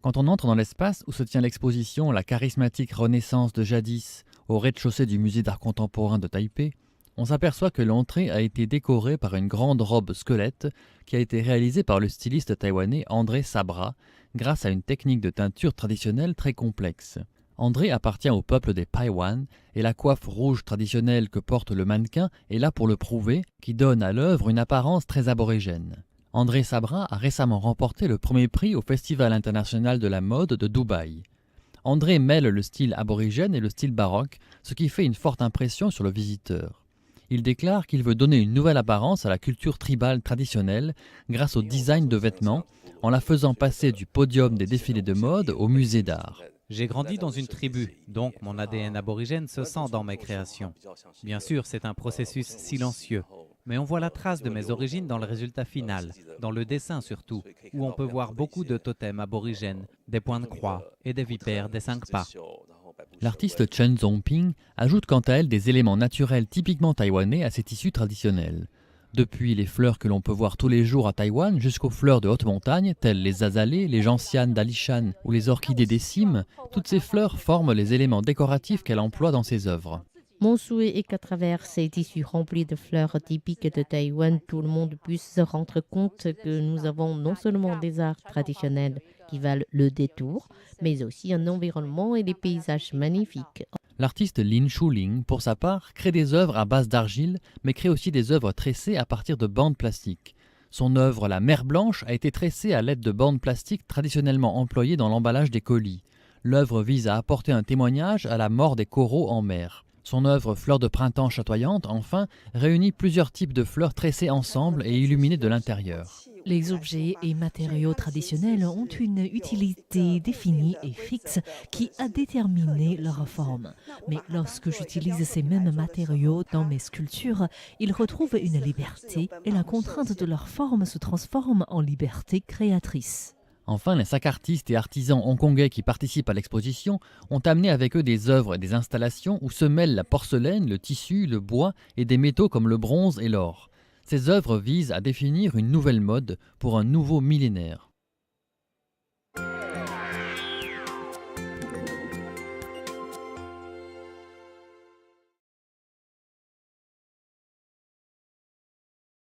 Quand on entre dans l'espace où se tient l'exposition La charismatique Renaissance de jadis au rez-de-chaussée du musée d'art contemporain de Taipei, on s'aperçoit que l'entrée a été décorée par une grande robe squelette qui a été réalisée par le styliste taïwanais André Sabra grâce à une technique de teinture traditionnelle très complexe. André appartient au peuple des Paiwan et la coiffe rouge traditionnelle que porte le mannequin est là pour le prouver, qui donne à l'œuvre une apparence très aborigène. André Sabra a récemment remporté le premier prix au Festival international de la mode de Dubaï. André mêle le style aborigène et le style baroque, ce qui fait une forte impression sur le visiteur. Il déclare qu'il veut donner une nouvelle apparence à la culture tribale traditionnelle grâce au design de vêtements, en la faisant passer du podium des défilés de mode au musée d'art. J'ai grandi dans une tribu, donc mon ADN aborigène se sent dans mes créations. Bien sûr, c'est un processus silencieux, mais on voit la trace de mes origines dans le résultat final, dans le dessin surtout, où on peut voir beaucoup de totems aborigènes, des points de croix et des vipères des 5 pas. L'artiste Chen Zongping ajoute quant à elle des éléments naturels typiquement taïwanais à ses tissus traditionnels. Depuis les fleurs que l'on peut voir tous les jours à Taïwan jusqu'aux fleurs de haute montagne, telles les azalées, les gentianes d'Alishan ou les orchidées des cimes, toutes ces fleurs forment les éléments décoratifs qu'elle emploie dans ses œuvres. Mon souhait est qu'à travers ces tissus remplis de fleurs typiques de Taïwan, tout le monde puisse se rendre compte que nous avons non seulement des arts traditionnels qui valent le détour, mais aussi un environnement et des paysages magnifiques. L'artiste Lin Shuling, pour sa part, crée des œuvres à base d'argile, mais crée aussi des œuvres tressées à partir de bandes plastiques. Son œuvre La Mer Blanche a été tressée à l'aide de bandes plastiques traditionnellement employées dans l'emballage des colis. L'œuvre vise à apporter un témoignage à la mort des coraux en mer. Son œuvre Fleurs de printemps chatoyantes, enfin, réunit plusieurs types de fleurs tressées ensemble et illuminées de l'intérieur. Les objets et matériaux traditionnels ont une utilité définie et fixe qui a déterminé leur forme. Mais lorsque j'utilise ces mêmes matériaux dans mes sculptures, ils retrouvent une liberté et la contrainte de leur forme se transforme en liberté créatrice. Enfin, les 5 artistes et artisans hongkongais qui participent à l'exposition ont amené avec eux des œuvres et des installations où se mêlent la porcelaine, le tissu, le bois et des métaux comme le bronze et l'or. Ces œuvres visent à définir une nouvelle mode pour un nouveau millénaire.